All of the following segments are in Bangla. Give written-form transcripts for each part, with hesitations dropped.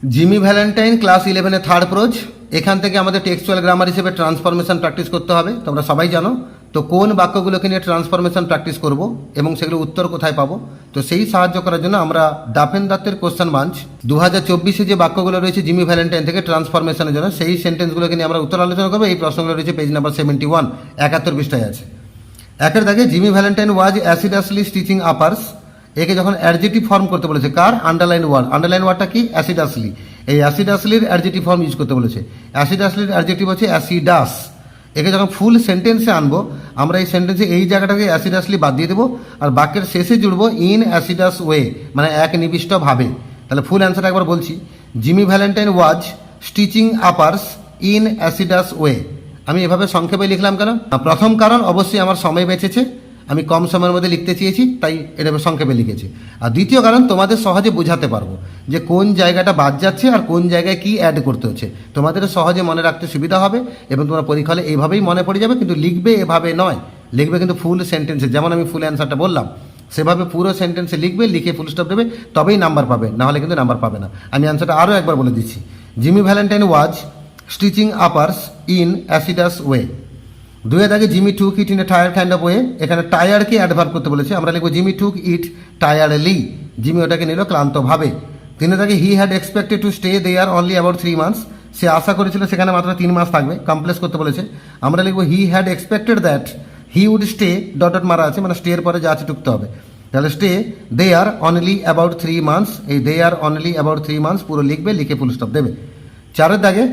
Jimmy Valentine class 11 third pros. এখান থেকে আমাদের টেক্সচুয়াল গ্রামার হিসেবে ট্রান্সফরমেশন প্র্যাকটিস করতে হবে, তোমরা সবাই জানো। তো কোন বাক্যগুলোকে নিয়ে ট্রান্সফরমেশন প্র্যাকটিস করব এবং সেগুলো উত্তর কোথায় পাবো, তো সেই সাহায্য করার জন্য আমরা ডাফেন দত্তের কোশ্চেন বাঞ্চ 2024 যে বাক্যগুলো রয়েছে জিমি ভ্যালেন্টাইন থেকে ট্রান্সফরমেশনের জন্য, সেই সেন্টেন্সগুলোকে নিয়ে আমরা উত্তর আলোচনা করবো। এই প্রশ্নগুলো রয়েছে পেজ নাম্বার 71, 71 পৃষ্ঠায় আছে। একের দাগে জিমি ভ্যালেন্টাইন ওয়াজ অ্যাসিডাসলি স্টিচিং আপার্স। একে যখন অ্যাডজেটিভ ফর্ম করতে বলেছে, কার? আন্ডারলাইন ওয়ার্ডটা কি? অ্যাসিডাসলি। এই অ্যাসিডাসলির অ্যাডজেটিভ ফর্ম ইউজ করতে বলেছে। অ্যাসিডাসলির অ্যাডজেটিভ হচ্ছে অ্যাসিডাস। একে যখন ফুল সেন্টেন্সে আনবো, আমরা এই সেন্টেন্সে এই জায়গাটাকে অ্যাসিডাসলি বাদ দিয়ে দেবো আর বাক্যের শেষে জুড়বো ইন অ্যাসিডাস ওয়ে, মানে এক নিবিষ্টভাবে। তাহলে ফুল অ্যান্সার একবার বলছি, Jimmy Valentine was stitching uppers in assiduous way. আমি এভাবে সংক্ষেপে লিখলাম কেন? প্রথম কারণ অবশ্যই আমার সময় বেঁচেছে, আমি কম সময়ের মধ্যে লিখতে চেয়েছি, তাই এটা সংক্ষেপে লিখেছি। আর দ্বিতীয় কারণ, তোমাদের সহজে বোঝাতে পারবো যে কোন জায়গাটা বাদ যাচ্ছে আর কোন জায়গায় কি অ্যাড করতে হচ্ছে। তোমাদের সহজে মনে রাখতে সুবিধা হবে এবং তোমার পরীক্ষা হলে এইভাবেই মনে পড়ে যাবে। কিন্তু লিখবে এভাবে নয়, লিখবে কিন্তু ফুল সেন্টেন্সে, যেমন আমি ফুল অ্যান্সারটা বললাম সেভাবে পুরো সেন্টেন্সে লিখবে, লিখে ফুল স্টপ দেবে, তবেই নাম্বার পাবে, নাহলে কিন্তু নাম্বার পাবে না। আমি অ্যান্সারটা আরও একবার বলে দিচ্ছি, Jimmy Valentine was stitching uppers in assiduous way. দুয়ের আগে Jimmy took it in a tired kind of way. এখানে টায়ারকে অ্যাডভার্ব করতে বলেছে, আমরা লিখবো জিমি টুক ইট টায়ারলি। জিমি ওটাকে নিল ক্লান্তভাবে। তিনের আগে he had expected to stay there only about 3 months। সে আশা করেছিল সেখানে মাত্র 3 মাস থাকবে, কমপ্লেক্স করতে বলেছে। আমরা লিখবো he had expected that he would stay, dot dot মারা আছে, মানে স্টে এর পরে যা আছে টুকতে হবে। তাহলে stay there only about 3 months, এই দেয়ার অনলি অ্যাবাউট 3 months পুরো লিখবে, লিখে ফুল স্টপ দেবে। চারের দাগে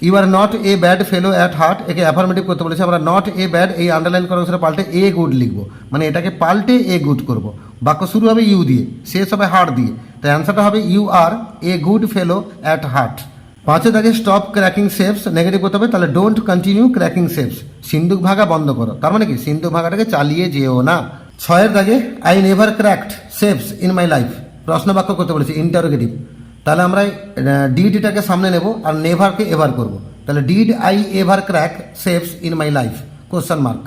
you are not a bad fellow at heart, একে অ্যাফার্মেটিভ করতে বলেছে। আমরা নট এ ব্যাড এই আন্ডারলাইন করার সাথে পাল্টে এ গুড লিখবো, মানে এটাকে পাল্টে এ গুড করবো। বাক্য শুরু হবে ইউ দিয়ে, শেষ হবে হার্ট দিয়ে, তাই অ্যান্সারটা হবে you are a good fellow at heart. পাঁচের দাগে স্টপ ক্র্যাকিং শেপস, নেগেটিভ করতে হবে, তাহলে ডোন্ট কন্টিনিউ ক্র্যাকিং শেপস, সিন্দুক ভাগা বন্ধ করো, তার মানে কি সিন্দুক ভাগাটাকে চালিয়ে যেও না। ছয়ের দাগে I never cracked shapes in my life, প্রশ্ন বাক্য করতে বলেছে, ইন্টারোগেটিভ। তাহলে আমরা ডিডটাকে সামনে নেব আর নেভারকে এভার করব। তাহলে did I ever crack safes in my life, question mark.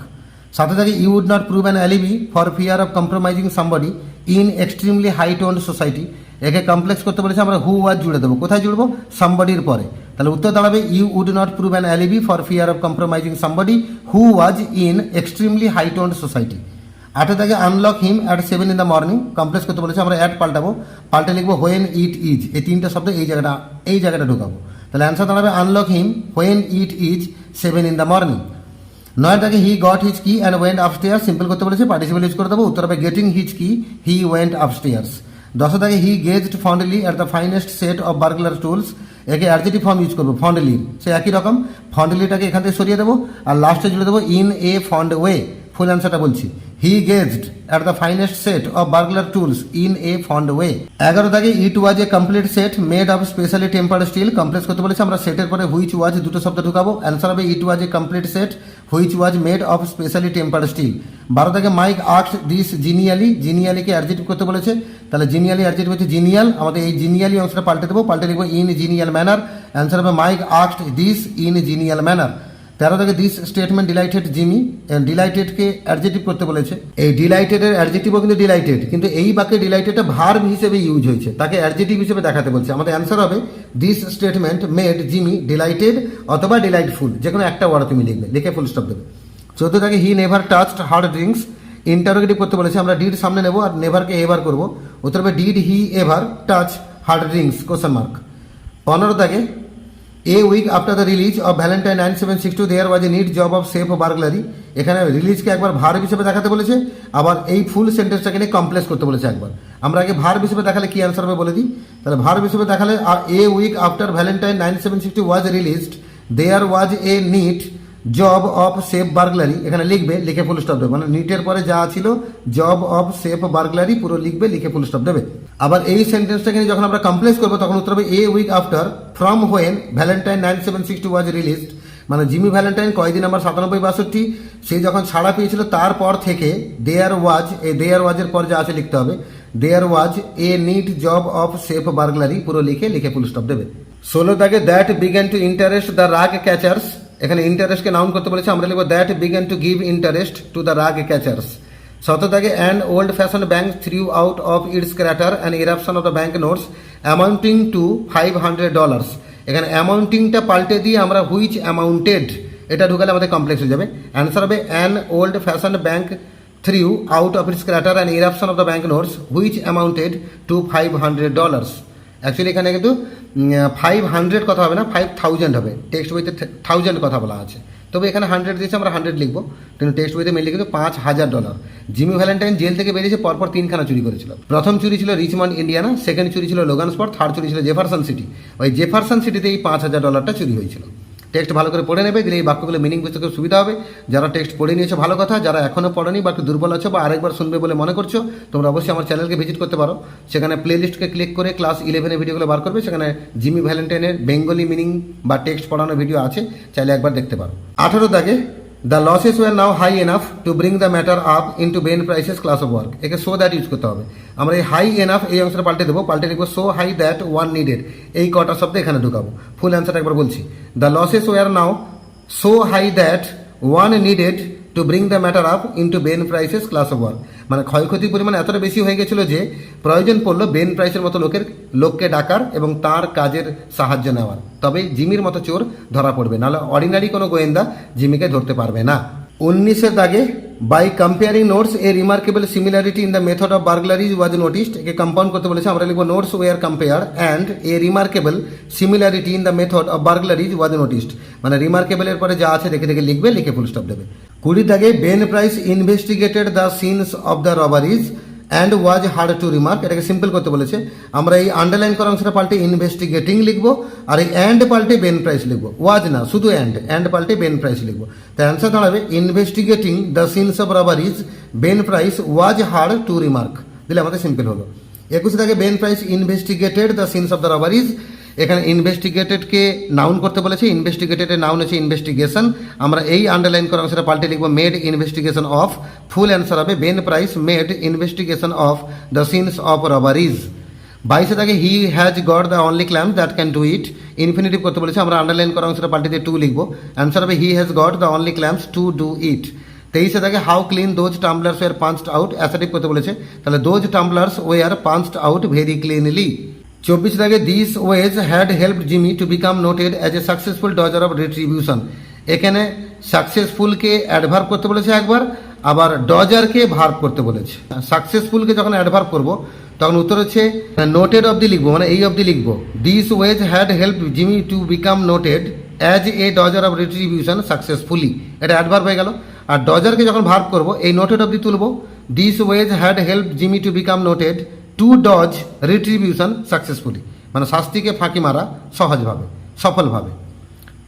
সাথে থাকে you would not prove an alibi for fear of compromising somebody in extremely high toned society. একে কমপ্লেক্স করতে বলেছে, আমরা হু ওয়াজ জুড়ে দেবো। কোথায় জুড়বো? সামবডির পরে। তাহলে উত্তর দাঁড়াবে you would not prove an alibi for fear of compromising somebody who was in extremely high toned society. আটে থেকে unlock him at 7 in the morning, complex করতে বলেছে, আমরা অ্যাট পাল্টাবো, পাল্টে লিখবো হোয়েন ইট ইজ। এই তিনটা শব্দ এই জায়গাটা ঢুকাবো। তাহলে অ্যান্সার দাঁড়াবে unlock him when it is 7 in the morning। নয়ের থেকে হি গট হিজ কি অ্যান্ড ওয়েন্ট আপস্টেয়ার্স, সিম্পল করতে বলেছে, পার্টিসিপেল ইউজ করে দেবো, উত্তর হবে গেটিং হিজ কি হি ওয়েন্ট আপস্টেয়ার্স। 10 থেকে he gazed fondly at the finest set of burglar tools, একে অ্যাডজেটিভ ফর্ম ইউজ করবো, ফন্ডলি। সে একই রকম, ফন্ডলিটাকে এখান থেকে সরিয়ে দেবো আর লাস্টে জুড়ে দেবো in a fond way. Full অ্যান্সারটা বলছি, he gazed at the finest set of burglar tools in a fond way. 11 থেকে it was a complete set made of specially tempered steel, complex করতে বলেছে, আমরা সেটের পরে হুইচ ওয়াজ দুটো শব্দ ঢুকাবো, অ্যান্সার হবে it was a complete set which was made of specially tempered steel. 12 থেকে মাইক আস্কড দিস জিনিয়ালি, জিনিয়ালিকে অ্যাডজেক্টিভ করতে বলেছে, তাহলে জিনিয়ালি অ্যাডজেক্টিভ হচ্ছে জিনিয়াল, আমাদের এই জিনিয়ালি অংশটা পাল্টে দেবো, পাল্টে লিখবো ইন জিনিয়াল ম্যানার, অ্যান্সার হবে Mike asked this in genial manner. 13 থেকে দিস স্টেটমেন্ট ডিলাইটেড জিমি, ডিলাইটেডকে অ্যাডজেক্টিভ করতে বলেছে। এই ডিলাইটেডের অ্যাডজেক্টিভও কিন্তু ডিলাইটেড, কিন্তু এই বাক্যে ডিলাইটেডটা ভার্ব হিসেবে ইউজ হয়েছে, তাকে অ্যাডজেক্টিভ হিসেবে দেখাতে বলছে। আমাদের অ্যান্সার হবে this statement made Jimmy delighted অথবা ডিলাইটফুল, যে কোনো একটা ওয়ার্ড তুমি লিখবে, লিখে ফুল স্টপ দেবে। 14 থেকে he never touched hard drinks, interrogative করতে বলেছে, আমরা ডিড সামনে নেবো আর নেভারকে এভার করবো, উত্তর হবে did he ever touch hard drinks, question mark. 15 থেকে a week after the release of Valentine 9762 there was a neat job of safe burglary. এখানে রিলিজকে একবার ভার্ব হিসেবে দেখাতে বলেছে, আবার এই ফুল সেন্টেন্সটাকে নিয়ে কমপ্লেক্স করতে বলেছে একবার। আমরা আগে ভার্ব হিসেবে দেখালে কি অ্যান্সার হবে বলে দিই। তাহলে ভার্ব হিসেবে দেখালে a week after Valentine 9762 was released there was a neat job of safe burglary, এখানে লিখবে, লিখে ফুল স্টপ দেবে, মানে নিটের পরে যা ছিল জব অফ সেফ বার্গলারি পুরো লিখবে, লিখে ফুল স্টপ দেবে। আবার এই সেন্টেন্সটাকে নিয়ে যখন আমরা কমপ্লেক্স করবো তখন উত্তর হবে a week after from when Valentine 9762 was released, মানে জিমি ভ্যালেন্টাইন কয়দিন আমার 97-62 সে যখন ছাড়া পেয়েছিল তারপর থেকে দেয়ার ওয়াজ, এই দেয়ার ওয়াজের পর যা আছে লিখতে হবে, there was a neat job of safe burglary পুরো লিখে ফুল স্টপ দেবে। 16 থেকে that began to interest the rug catchers, এখানে ইন্টারেস্টকে নাউন করতে বলেছে, আমরা লিখবো that began to give interest to the rug catchers. 17 থেকে an old fashion bank threw out of its crater and eruption of the bank notes, amounting to $500। এখানে অ্যামাউন্টিংটা পাল্টে দিয়ে আমরা হুইচ অ্যামাউন্টেড এটা ঢুকালে আমাদের কমপ্লেক্স হয়ে যাবে। অ্যান্সার হবে an old fashion bank threw out of its crater and eruption of the bank notes which amounted to $500। Actually এখানে কিন্তু 500 কথা হবে না, 5000 হবে। টেক্সট বইতে 1000 কথা বলা আছে, তবে এখানে 100 দিয়েছে, আমরা 100 লিখবো, কিন্তু টেক্সট বইতে মেনলি কিন্তু $5000। জিমি ভ্যালেন্টাইন জেল থেকে বেরিয়েছে পরপর 3খানা চুরি করেছিল। প্রথম চুরি ছিল রিচমন্ড ইন্ডিয়ানা, সেকেন্ড চুরি ছিল লোগানস্পট, থার্ড চুরি ছিল জেফারসন সিটি। ওই জেফারসন সিটিতে এই $5000টা চুরি হয়েছিল। টেক্সট ভালো করে পড়ে নেবে, দিলে এই বাক্যগুলো মিনিং বুঝতে খুব সুবিধা হবে। যারা টেক্সট পড়ে নিয়েছো ভালো কথা, যারা এখনও পড়েনি বা একটু দুর্বল আছো বা আরেকবার শুনবে বলে মনে করছো, তোমরা অবশ্যই আমার চ্যানেলকে ভিজিট করতে পারো। সেখানে প্লেলিস্টকে ক্লিক করে ক্লাস 11 ভিডিওগুলো বার করবে, সেখানে জিমি ভ্যালেন্টাইনের বেঙ্গলি মিনিং বা টেক্সট পড়ানোর ভিডিও আছে, চাইলে একবার দেখতে পারো। 18 দাগে the losses were now high enough to bring the matter up into Ben Price's class of work. একে সো দ্যাট ইউজ করতে হবে। আমরা এই হাই এনাফ এই অংশটা পাল্টে দেবো, পাল্টে লিখবো so high that one needed. এই কটা শব্দ এখানে ঢুকাবো। ফুল অ্যান্সারটা একবার বলছি, the losses were now so high that one needed to bring the matter up into Ben Price's class of work। মানে ক্ষয়ক্ষতির পরিমাণ এতটা বেশি হয়ে গেছিলো যে প্রয়োজন পড়লো বেন প্রাইসের মতো লোককে ডাকার এবং তার কাজের সাহায্য নেওয়ার। তবে জিমির মতো চোর ধরা পড়বে, নাহলে অর্ডিনারি কোনো গোয়েন্দা জিমিকে ধরতে পারবে না। 19 দাগে by comparing notes a remarkable similarity in the method of burglaries was noticed. একে কম্পাউন্ড করতে বলেছে, আমরা লিখবো notes were compare and a remarkable similarity in the method of burglaries was noticed. মানে রিমার্কেবলের পরে যা আছে দেখে দেখে লিখবে, লিখে ফুল স্টপ দেবে। 20 দাগে Ben Price investigated the scenes of the robberies and was hard to remark. এটাকে সিম্পল করতে বলেছে, আমরা এই আন্ডারলাইন করা অংশটা পাল্টে ইনভেস্টিগেটিং লিখবো, আর এই অ্যান্ড পাল্টে বেন প্রাইস লিখবো। ওয়াজ না, শুধু অ্যান্ড পাল্টে বেন প্রাইস লিখবো। তাই অ্যান্সার দাঁড়াবে investigating the scenes of robberies Ben Price was hard to remark, দিলে আমাদের সিম্পল হলো। 21 থেকে Ben Price investigated the scenes of the robberies. এখানে ইনভেস্টিগেটেডকে নাউন করতে বলেছে, ইনভেস্টিগেটেডের নাউন হচ্ছে ইনভেস্টিগেশন। আমরা এই আন্ডারলাইন করা অংশটা পাল্টে লিখবো made investigation of. Full answer হবে Ben Price made investigation of the scenes of robberies. 22 থেকে he has got the only clamp that can do it. Infinitive করতে বলেছে, আমরা আন্ডারলাইন করা অংশটা পাল্টে দিয়ে টু লিখবো। অ্যান্সার হবে he has got the only clamps to do it. 23 থেকে how clean those tumblers were punched out. Assertive করতে বলেছে, তাহলে those tumblers were punched out very cleanly. 24 থেকে this ways had helped Jimmy to become noted as a successful dodger of retribution. এখানে সাকসেসফুলকে অ্যাডভার্ব করতে বলেছে একবার, আবার ডজারকে ভার্ব করতে বলেছে। সাকসেসফুলকে যখন অ্যাডভার্ব করবো তখন উত্তর হচ্ছে নোটেড অবধি লিখবো, মানে এই অবধি লিখবো। This ways had help Jimmy to become noted as a dodger of retribution successfully, এটা অ্যাডভার্ব হয়ে গেল। আর ডজারকে যখন ভার্ব করবো এই নোটেড অবধি তুলবো। This ways had help Jimmy to become noted to dodge retribution successfully, মানে শাস্তিকে ফাঁকি মারা সহজভাবে, সফলভাবে।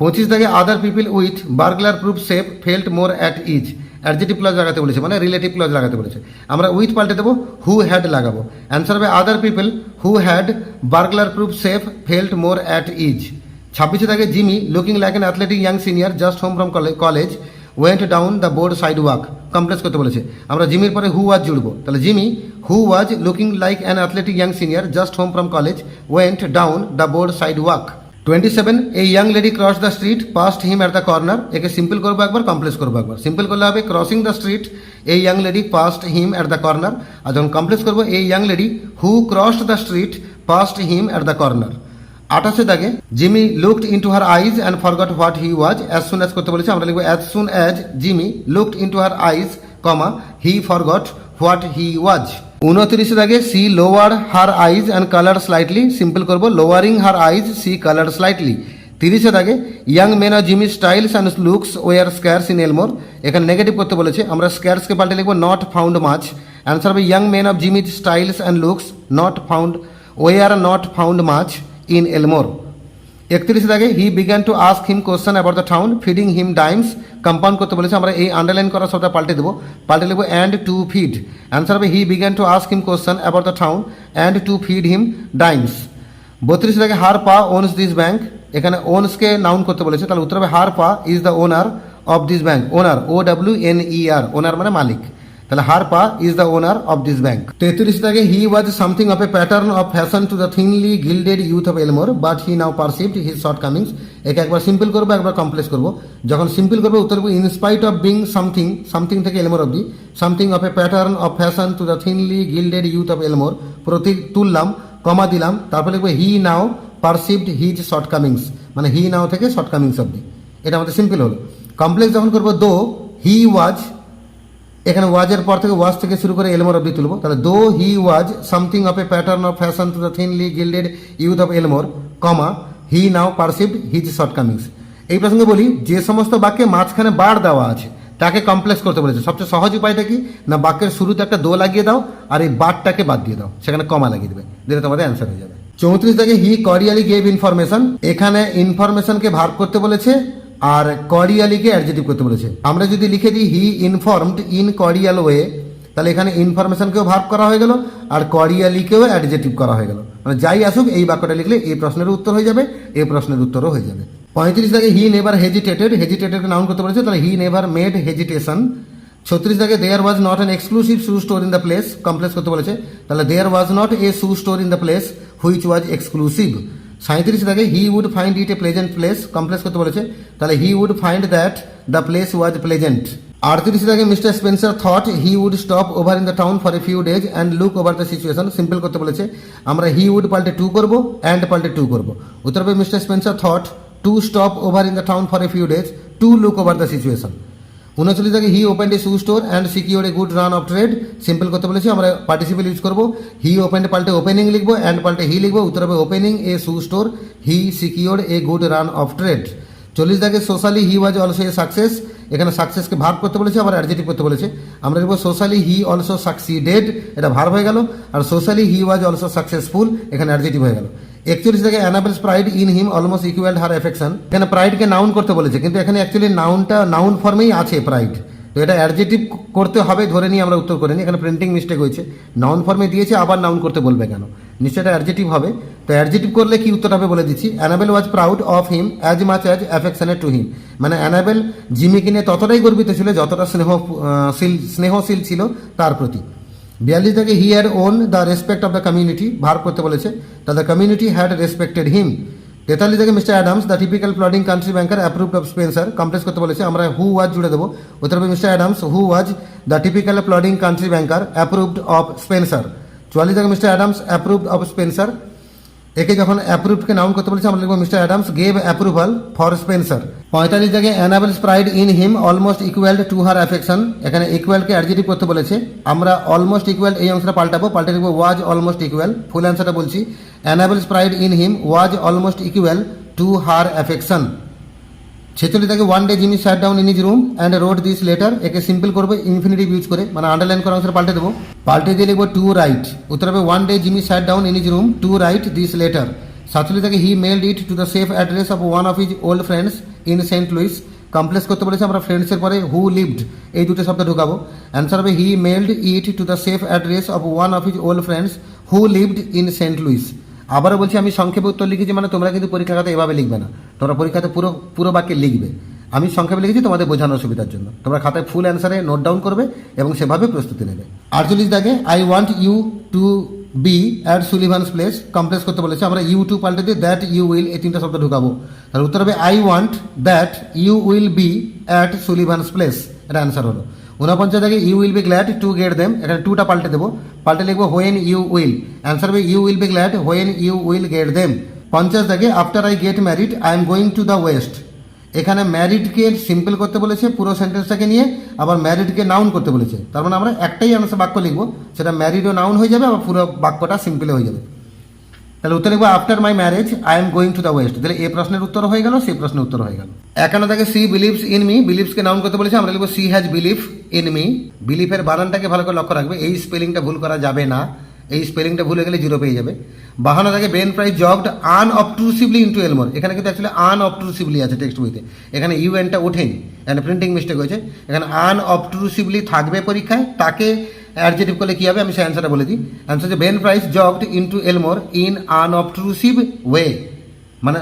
25 থেকে other people with burglar proof safe felt more at ease. Adjective clause লাগাতে বলেছে, মানে রিলেটিভ ক্লজ লাগাতে বলেছে। আমরা উইথ পাল্টে দেবো, হু হ্যাড লাগাবো। অ্যান্সার হবে other people who had burglar proof safe felt more at ease. 26 থেকে Jimmy looking like an athletic young senior just home from college went down the board sidewalk. Complex করতে বলেছে, আমরা জিমির পরে হু ওয়াজ জুড়বো। তাহলে Jimmy who was looking like an athletic young senior just home from college went down the board sidewalk. 27 a young lady cross the street past him at the corner. একে সিম্পল করবো একবার, কমপ্লেক্স করবো একবার। সিম্পল করলে হবে crossing the street a young lady past him at the corner. আর যখন কমপ্লেক্স করবো a young lady who crossed the street past him at the corner. 28 দাগে Jimmy looked into her eyes and forgot what he was. As soon as করতে বলেছে, আমরা লিখবো as soon as Jimmy looked into her eyes comma he forgot what he was. 29 দাগে she lower her eyes and colour slightly. Simple করবো lowering her eyes she colour slightly. 30 দাগে young men of Jimmy styles and looks were scarce in Elmore. এখানে নেগেটিভ করতে বলেছে, আমরা স্ক্যার্সকে পাল্টে লিখবো নট ফাউন্ড মাছ। অ্যান্সার হবে young men of Jimmy styles and looks not found were not found much in Elmore. 31 দাগে he began to ask him question about the town feeding him dimes. Compound করতে বলেছে, আমরা এই আন্ডারলাইন করা শব্দটা পাল্টে দেবো, পাল্টে লিখবো অ্যান্ড টু ফিড। অ্যান্সার হবে he began to ask him question about the town and to feed him dimes. 32 দাগে হার পা ওনস দিস ব্যাংক। এখানে ওনসকে নাউন করতে বলেছে, তাহলে উত্তর হবে her pa is the owner of this bank. Owner OWNER, owner মানে মালিক। তাহলে her pa is the owner of this bank. 33 থেকে he was something of a pattern of fashion to the thinly gilded youth of Elmore but he now perceived his shortcomings. একে একবার সিম্পল করবো, একবার কমপ্লেক্স করবো। যখন সিম্পল করবো উত্তর দেবো in spite of being something, something থেকে এলমোর অব্দি, something of a pattern of fashion to the thinly gilded youth of Elmore. প্রতীক তুললাম, কমা দিলাম, তারপর লিখবো he now perceived his shortcomings, মানে হি নাও থেকে শর্টকামিংস অব্দি। এটা আমাদের সিম্পল হলো। কমপ্লেক্স যখন করবো দো হি ওয়াজ, এখানে ওয়াজের পর থেকে ওয়াজ থেকে শুরু করে এলমোর অব্দি তুলবো, তাহলে though he was something of a pattern of fashion to the thinly gilded youth of Elmore, comma he now perceived his shortcomings. এই প্রসঙ্গে বলি, যে সমস্ত বাক্যে মাঝখানে বার দেওয়া আছে তাকে কমপ্লেক্স করতে বলেছে। সবচেয়ে সহজ উপায়টা কি না, বাক্যের শুরুতে একটা দো লাগিয়ে দাও আর এই বারটাকে বাদ দিয়ে দাও, সেখানে কমা লাগিয়ে দেবে, দিলে তোমাদের অ্যান্সার হয়ে যাবে। 34 থেকে হি করিয়ালি গেভ ইনফরমেশন, এখানে ইনফরমেশনকে ভার্ব করতে বলেছে আর করিয়ালিকে অ্যাডজেটিভ করতে বলেছে। আমরা যদি লিখে দিই হি ইনফর্মড ইন করিয়াল ওয়ে, তাহলে এখানে ইনফরমেশনকেও ভার্ব করা হয়ে গেল আর করিয়ালিকেও অ্যাডজেটিভ করা হয়ে গেল। মানে যাই আসুক এই বাক্যটা লিখলে এই প্রশ্নের উত্তর হয়ে যাবে, এই প্রশ্নের উত্তরও হয়ে যাবে। 35 থেকে হি নেভার হেজিটেটেড, হেজিটেটেডকে নাউন করতে বলেছে, তাহলে হি নেভার মেড হেজিটেশন। 36 থেকে there was not an exclusive shoe store in the place, complex করতে বলেছে, তাহলে there was not a shoe store in the place which was exclusive. 37 থেকে he would find it a pleasant place, complex করতে বলেছে, তাহলে he would find that the place was pleasant. 38 থেকে mister Spencer thought he would stop over in the town for a few days and look over the situation, simple করতে বলেছে, আমরা হি উড পাল্টে টু করবো অ্যান্ড পাল্টে টু করবো। উত্তর হবে mister Spencer thought to stop over in the town for a few days to look over the situation. 39 থেকে he opened a shoe store and secure a good run of trade, simple করতে বলেছি, আমরা পার্টিসিপেল ইউজ করবো, হি ওপেন্ড পাল্টে ওপেনিং লিখবো অ্যান্ড পাল্টে হি লিখবো, উত্তর হবে opening A shoe store he secure a good run of trade. 40 থেকে socially he was also a success, এখানে সাকসেসকে ভার্ব করতে বলেছে আবার অ্যাডজেটিভ করতে বলেছে, আমরা লিখবো সোশ্যালি হি অলসো সাকসিডেড, এটা ভার্ব হয়ে গেল, আর socially he was also successful এখানে অ্যাডজেটিভ হয়ে গেল। 41 থেকে Annabel's pride in him almost equal her affection, এখানে প্রাইডকে নাউন করতে বলেছে, কিন্তু এখানে অ্যাকচুয়ালি নাউনটা নাউন ফর্মেই আছে প্রাইড, তো এটা অ্যাডজেটিভ করতে হবে ধরে নিয়ে আমরা উত্তর করে নিই, এখানে প্রিন্টিং মিস্টেক হয়েছে, নাউন ফর্মে দিয়েছে আবার নাউন করতে বলবে কেন, নিশ্চয়ই এটা অ্যাডজেটিভ হবে। তো অ্যাডজেটিভ করলে কি উত্তর হবে বলে দিচ্ছি, Annabel was proud of him as much as affectionate to him, মানে অ্যানাবেল জিমিকে নিয়ে ততটাই গর্বিত ছিল যতটা স্নেহশীল ছিল তার প্রতি। 42 থেকে he had won the respect of the community, verb করতে বলেছে, তা দ্য কমিউনিটি হ্যাড রেসপেক্টেড হিম। 43 থেকে mister Adams the typical plodding country banker approved of Spencer, complex করতে বলেছে, আমরা হু ওয়াজ জুড়ে দেবো, উত্তর হবে mister Adams who was the typical plodding country banker approved of Spencer. 44 থেকে mister Adams approved of Spencer, একে যখন অ্যাপ্রুভডকে নাউন করতে বলেছে আমরা লিখবো mister Adams gave approval for Spencer. 45 থেকে Annabel's pride in him almost equal to her affection, এখানে ইকুয়ালকে অ্যাডজেটিভ করতে বলেছে, আমরা অলমোস্ট ইকুয়াল এই অংশটা পাল্টাবো, পাল্টে লিখবো ওয়াজ অলমোস্ট ইকুয়াল। ফুল অ্যান্সারটা বলছি, Annabel's pride in him was almost equal to her affection. 46 থেকে one day Jimmy sat down in his room and wrote this letter, একে সিম্পল করবো ইনফিনিটিভ ইউজ করে, মানে আন্ডারলাইন করা অংশটা পাল্টে দেবো, পাল্টে দিয়ে লিখবো টু রাইট, উত্তর হবে one day Jimmy sat down in his room to write this letter. 47 থেকে he mailed it to the safe address of one of his old friends in Saint Louis, complex করতে বলেছে, আমরা ফ্রেন্ডসের পরে হু লিভড এই দুটো শব্দ ঢুকাবো, অ্যান্সার হবে he mailed it to the safe address of one of his old friends who lived in Saint Louis. আবারও বলছি আমি সংক্ষেপে উত্তর লিখেছি, মানে তোমরা কিন্তু পরীক্ষা খাতে এভাবে লিখবে না, তোমরা পরীক্ষাতে পুরো বাক্যে লিখবে, আমি সংক্ষেপে লিখেছি তোমাদের বোঝানোর সুবিধার জন্য, তোমরা খাতায় ফুল অ্যান্সারে নোট ডাউন করবে এবং সেভাবে প্রস্তুতি নেবে। 48 দাগে I want you to be at Sullivan's place, complex করতে বলেছে, আমরা ইউ টু পাল্টে দিয়ে দ্যাট ইউ উইল এই তিনটা শব্দ ঢুকাবো, তাহলে উত্তর হবে I want that you will be at Sullivan's place, এটা অ্যান্সার হলো। 49 দাগে you will be glad to get them, এখানে টুটা পাল্টে দেবো, পাল্টে লিখবো হোয়েন ইউ উইল, অ্যান্সার হবে you will be glad when you will get them. 50 দাগে after I get married I am going to the west, এখানে ম্যারিডকে সিম্পল করতে বলেছে পুরো সেন্টেন্সটাকে নিয়ে, আবার ম্যারিডকে নাউন করতে বলেছে, তার মানে আমরা একটাই আনসার বাক্য লিখবো, সেটা ম্যারিডও নাউন হয়ে যাবে, আবার পুরো বাক্যটা সিম্পলে হয়ে যাবে। তাহলে উত্তর লিখবো after my marriage I am going to the West, তাহলে এই প্রশ্নের উত্তর হয়ে গেল, সেই প্রশ্নের উত্তর হয়ে গেল। 51 থেকে সি বিলিভস ইন মি, বিলিভসকে নাউন করতে বলেছে, আমরা লিখবো she has believe in me, বিলিফের বানানটাকে ভালো করে লক্ষ্য রাখবে, এই স্পেলিংটা ভুল করা যাবে না, এই স্পেলিংটা ভুলে গেলে 0 পেয়ে যাবে। 52 থেকে বেন প্রাইস জগড আনঅবট্রুসিভলি ইনটু এলমোর, এখানে কিন্তু অ্যাকচুয়ালি আনঅবট্রুসিভলি আছে টেক্সট বইতে, এখানে ইউএনটা ওঠেনি, এখানে প্রিন্টিং মিস্টেক হয়েছে, এখানে আনঅবট্রুসিভলি থাকবে পরীক্ষায়, তাকে অ্যাডজেটিভ করলে কী হবে আমি সেই অ্যান্সারটা বলে দিই, অ্যান্সার হচ্ছে Ben Price jogged into Elmore in unobtrusive way, মানে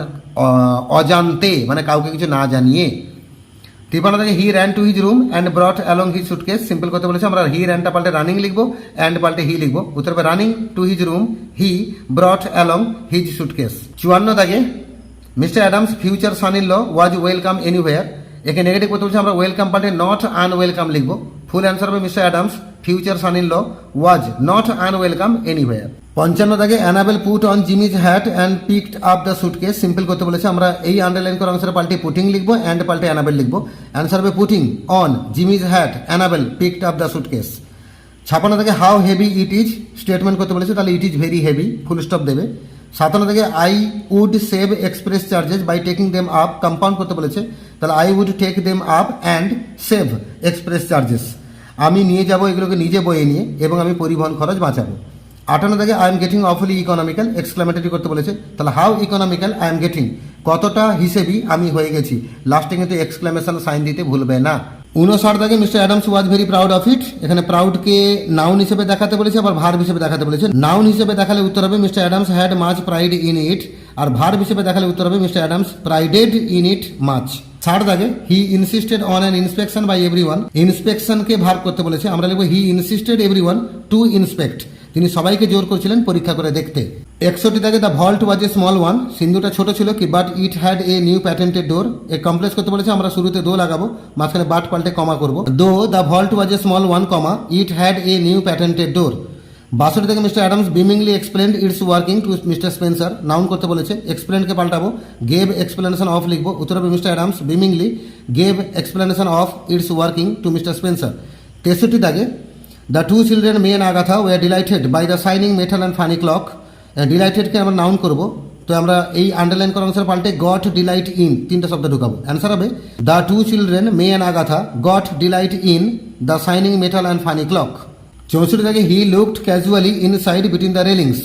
অজান্তে, মানে কাউকে কিছু না জানিয়ে। 53 থেকে he ran to his room and brought along his suitcase, simple করতে বলেছে, আমরা হি র্যানটা পাল্টে রানিং লিখবো অ্যান্ড পাল্টে হি লিখবো, উত্তর হবে running to his room he brought along his suitcase. 54 থেকে mister Adams future son in law was welcome anywhere, একে নেগেটিভ করতে বলছে, আমরা ওয়েলকাম পাল্টে নট আনওয়েলকাম লিখবো, ফুল অ্যান্সার হবে mister Adams future son in law was not unwelcome anywhere. 55 দাগে Annabel put on Jimmy's hat and picked up the suitcase. Simple করতে বলেছে, আমরা এই আন্ডারলাইন করা অংশের পাল্টে পুটিং লিখবো, অ্যান্ড পাল্টে অ্যানাবেল লিখবো। অ্যান্সার হবে putting on Jimmy's hat Annabel picked up the suitcase. 56 থেকে how heavy it is statement করতে বলেছে, তাহলে it is very heavy, full stop দেবে। 57 থেকে I would save express charges by taking them up, compound করতে বলেছে, তাহলে I would take them up and save express charges. আমি নিয়ে যাব এগুলোকে নিজে বয়ে নিয়ে, এবং আমি পরিবহন খরচ বাঁচাবো। 58 থেকে I am getting awfully economical exclamatory করতে বলেছে, তাহলে how economical I am getting, কতটা হিসেবেই আমি হয়ে গেছি। লাস্টে কিন্তু এক্সক্লামেশন সাইন দিতে ভুলবে না। 59 থেকে mister Adams was very proud of it. এখানে প্রাউডকে নাউন হিসেবে দেখাতে বলেছে, আবার ভার্ব হিসেবে দেখাতে বলেছে। নাউন হিসেবে দেখালে উত্তর হবে mister Adams had much pride in it, আর ভার্ব হিসেবে দেখালে উত্তর হবে mister Adams prided in it much. 60 দাগে he insisted on an inspection by everyone, ইন্সপেকশনকে ভার্ব করতে বলেছে, আমরা লিখবো he insisted everyone to inspect, তিনি সবাইকে জোর করছিলেন পরীক্ষা করে দেখতে। 61 থেকে the vault was a small one, সিন্ধুটা ছোট ছিল কি, but it had a new patented door, A complex করতে বলেছে, আমরা শুরুতে দো লাগাবো, মাঝখানে বাট পাল্টে কমা করবো। Though the vault was a small one comma it had a new patented door. 62 থেকে mister Adams beamingly explained its working to mister Spencer, noun করতে বলেছে, এক্সপ্লেনকে পাল্টাবো, গেভ এক্সপ্লেনেশন অফ লিখবো, উত্তর হবে mister Adams beamingly gave explanation of its working to mister Spencer. 63 দাগে the two children May and Agatha were delighted by the shining metal and funny clock, ডিলাইটেডকে আমরা নাউন করবো, তো আমরা এই আন্ডারলাইন করা অংশের পাল্টে গট ডিলাইট ইন, তিনটা শব্দ ঢুকাবো। অ্যান্সার হবে the two children May and Agatha got delight in the shining metal and funny clock. 64 থেকে he looked casually inside between the railings,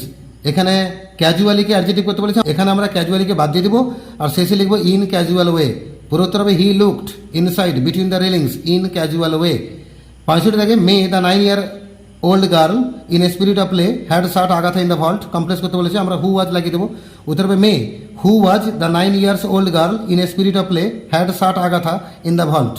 এখানে ক্যাজুয়ালিকে অ্যাডজেক্টিভ করতে বলেছে, এখানে আমরা ক্যাজুয়ালিকে বাদ দিয়ে দেবো, আর শেষে লিখবো ইন ক্যাজুয়াল ওয়ে। পুরো উত্তর হবে he looked inside between the railings in casual way. 65 থেকে May the 9-year old girl in a spirit of play had shut Agatha in the vault, complex করতে বলেছে, আমরা হু ওয়াজ লাগিয়ে দেবো, উত্তর হবে May who was the 9 years old girl in a spirit of play had shut Agatha in the vault.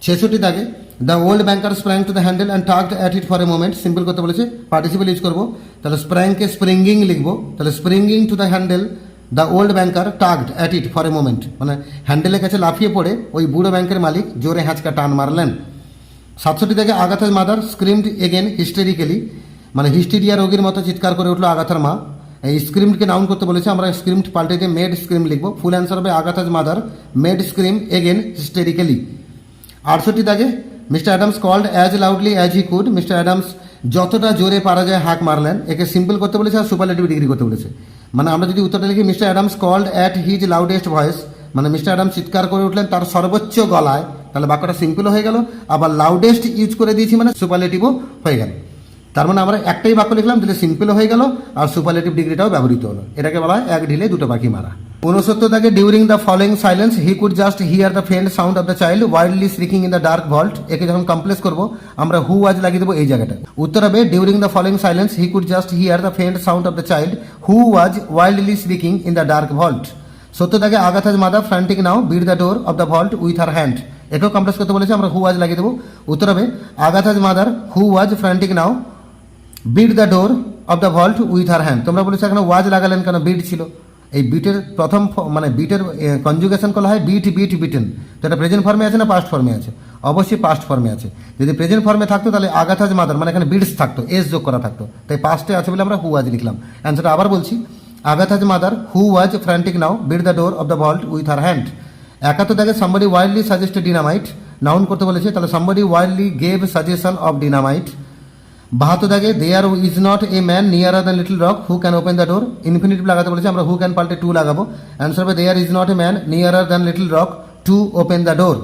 66 থেকে the old banker sprang to the handle and টাগড at it for a moment, simple করতে বলেছে, পার্টিসিপল ইউজ করবো, তাহলে স্প্র্যাংকে স্প্রিঙ্গিং লিখবো, তাহলে springing to the handle the old banker tugged at it for a moment, মানে হ্যান্ডেলের কাছে লাফিয়ে পড়ে ওই বুড়ো ব্যাংকের মালিক জোরে হ্যাঁচকা টান মারলেন। 67 থেকে আগাথার মাদার স্ক্রিমড এগেন হিস্টেরিক্যালি, মানে হিস্টেরিয়া রোগীর মতো চিৎকার করে উঠলো আগাথার মা। এই স্ক্রিমডকে নাউন করতে বলেছে, আমরা স্ক্রিমড পাল্টে দিয়ে মেড স্ক্রিম লিখবো, ফুল অ্যান্সার হবে আগাথার mother made scream again hysterically. 68 থেকে mister Adams called as loudly as he could, mister Adams যতটা জোরে পারা যায় হাঁক মারলেন, একে সিম্পল করতে বলেছে আর সুপারলেটিভ ডিগ্রি করতে বলেছে, মানে আমরা যদি উত্তরটা লিখি mister Adams called at his loudest voice, মানে মিস্টার অ্যাডামস চিৎকার করে উঠলেন তার সর্বোচ্চ গলায়, তাহলে বাক্যটা সিম্পলও হয়ে গেল, আবার লাউডেস্ট ইউজ করে দিয়েছি মানে সুপারলেটিভও হয়ে গেল। তার মানে আমরা একটাই বাক্য লিখলাম, তাহলে সিম্পলও হয়ে গেল আর সুপারলেটিভ ডিগ্রিটাও ব্যবহৃত হলো, এটাকে বলা হয় এক ঢিলে দুটো পাখি মারা। 69 থেকে during the following silence he could just hear the faint sound of the child wildly speaking in the dark vault, একে যখন কমপ্লেক্স করবো আমরা হু ওয়াজ লাগিয়ে দেবো এই জায়গাটা, উত্তর হবে during the following silence he could just hear the faint sound of the child who was wildly speaking in the dark vault. 70 থেকে Agatha's mother frantic now beat the door of the vault with her hand, একেও কমপ্লেক্স করতে বলেছে, আমরা হু ওয়াজ লাগিয়ে দেবো, উত্তর হবে Agatha's mother who was frantic now beat the door of the vault with her hand. তোমরা বলেছো এখানে ওয়াজ লাগালেন কেন, বিট ছিল, এই বিটের প্রথম মানে বিটের কনজুগেশন করা হয় বিট বিট বিটেন, তো এটা প্রেজেন্ট ফর্মে আছে না পাস্ট ফর্মে আছে, অবশ্যই পাস্ট ফর্মে আছে, যদি প্রেজেন্ট ফর্মে থাকতো তাহলে আগাথাজ মাদার মানে এখানে বিটস থাকতো, এস যোগ করা থাকতো, তাই পাস্টে আছে বলে আমরা হু ওয়াজ লিখলাম। অ্যান্সারটা আবার বলছি, Agatha's mother who was frantic now beat the door of the vault with her hand. 71 থেকে somebody wildly suggested dynamite, noun করতে বলেছে, তাহলে somebody wildly gave suggestion of dynamite. 72 থেকে there is not a man nearer than Little Rock who can open the door, infinitive লাগাতে বলেছে, আমরা হু ক্যান পাল্টে টু লাগাবো, অ্যান্সার হবে there is not a man nearer than Little rock to open the door.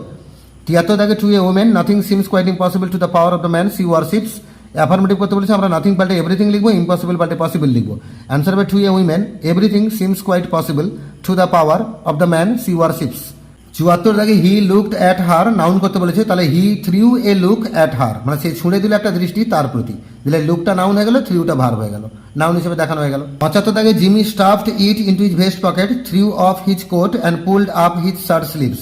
73 থেকে to a women nothing seems quite impossible to the power of the man she worships, affirmative করতে বলেছে, আমরা নাথিং পাল্টে এভরিথিং লিখবো, ইম্পসিবল পাল্টে পসিবল লিখবো, অ্যান্সার হবে to a women everything seems quite possible to the power of the man she worships. 74 থেকে he looked at her, noun করতে বলেছে, তাহলে he threw a look at her, মানে সে ছুঁড়ে দিল একটা দৃষ্টি তার প্রতি, দিলে লুকটা নাউন হয়ে গেল, থ্রিউটা ভার্ব হয়ে গেল, নাউন হিসেবে দেখানো হয়ে গেল। 75 থেকে Jimmy stuffed it into his vest pocket threw off his coat and pulled up his shirt sleeves,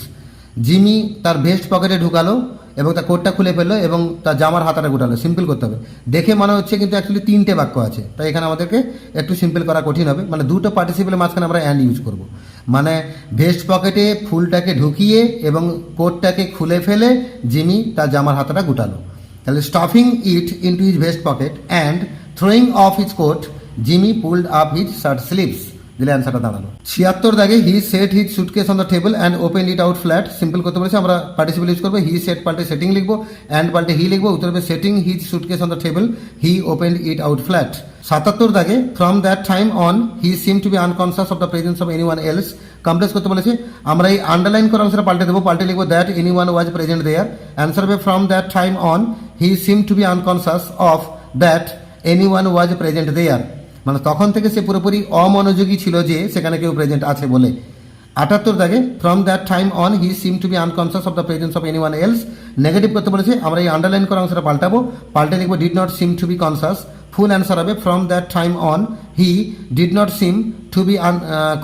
Jimmy তার ভেস্ট পকেটে ঢুকালো এবং তার কোটটা খুলে ফেললো এবং তার জামার হাতাটা গুটালো, সিম্পল করতে হবে, দেখে মনে হচ্ছে কিন্তু অ্যাকচুয়ালি 3টে বাক্য আছে, তাই এখানে আমাদেরকে একটু সিম্পল করা কঠিন হবে, মানে দুটো পার্টিসিপেলের মাঝখানে আমরা অ্যান্ড ইউজ করবো, মানে ভেস্ট পকেটে ফুলটাকে ঢুকিয়ে এবং কোটটাকে খুলে ফেলে জিমি তার জামার হাতাটা গুটালো, তাহলে stuffing it into his vest pocket and throwing off his coat Jimmy pulled up his shirt sleeves, দিলে অ্যান্সারটা দাঁড়ালো। 76 দাগে he set his suitcase on the table and open it out flat, simple করতে বলেছে, আমরা পার্টিসিপেল ইউজ করবো, হি সেট পাল্টে সেটিং লিখবো, অ্যান্ড পাল্টে হি লিখবো, উত্তর হবে setting his suitcase on the table he open it out flat. 77 দাগে from that time on he seem to be unconscious of the presence of anyone else, complex করতে বলেছে, আমরা এই আন্ডারলাইন করা অংশটা পাল্টে দেবো, পাল্টে লিখবো that any one was present there, answer হবে from that time on he seem to be unconscious of that any one was present there, মানে তখন থেকে সে পুরোপুরি অমনোযোগী ছিল যে সেখানে কেউ প্রেজেন্ট আছে বলে। 78 দাগে from that time on he seem to be unconscious of the presence of anyone else, negative করতে বলেছে, আমরা এই আন্ডারলাইন করা অংশটা পাল্টাবো, পাল্টে লিখবো did not seem to be conscious, full answer হবে from that time on he did not seem to be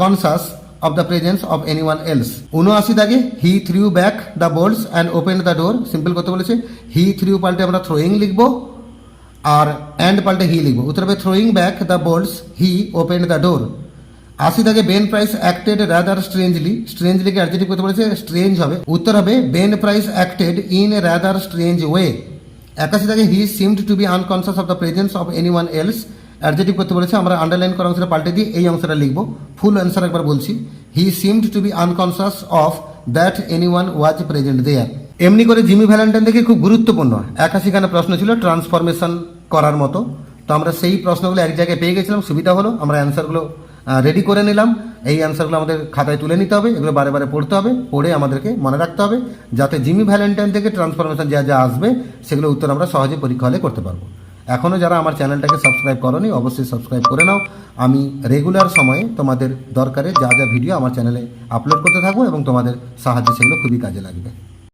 conscious of the presence of anyone else। 79 দাগে he threw back the boards and open the door, simple করতে বলেছে, হি থ্রিউ পাল্টে আমরা থ্রোয়িং লিখবো আর অ্যান্ড পাল্টে হি লিখবো, উত্তর হবে throwing back the boards he open the door. 80 দাগে Ben Price acted rather strangely, স্ট্রেঞ্জলিকে অ্যাডজেক্টিভ করতে বলেছে, স্ট্রেঞ্জ হবে, উত্তর হবে Ben Price acted in rather strange way. 81 দাগে he seemed to be unconscious of the presence of anyone else, adjective করতে বলেছে, আমরা আন্ডারলাইন করা অংশটা পাল্টে দিয়ে এই অংশটা লিখবো, ফুল অ্যান্সার একবার বলছি, he seemed to be unconscious of that any one was present there. এমনি করে জিমি ভ্যালেন্টাইন দেখে খুব গুরুত্বপূর্ণ 81খানা প্রশ্ন ছিল ট্রান্সফরমেশন করার মতো, তো আমরা সেই প্রশ্নগুলো এক জায়গায় পেয়ে গেছিলাম, সুবিধা হলো, আমরা অ্যান্সারগুলো রেডি করে নিলাম, এই অ্যান্সারগুলো আমাদের খাতায় তুলে নিতে হবে, এগুলো বারে বারে পড়তে হবে, পড়ে আমাদেরকে মনে রাখতে হবে, যাতে জিমি ভ্যালেন্টাইন থেকে ট্রান্সফরমেশন যা যা আসবে সেগুলো উত্তর আমরা সহজে পরীক্ষা হলে করতে পারবো। এখনও যারা আমার চ্যানেলটাকে সাবস্ক্রাইব করোনি অবশ্যই সাবস্ক্রাইব করে নাও, আমি রেগুলার সময়ে তোমাদের দরকারে যা যা ভিডিও আমার চ্যানেলে আপলোড করতে থাকবো এবং তোমাদের সাহায্যে সেগুলো খুবই কাজে লাগবে।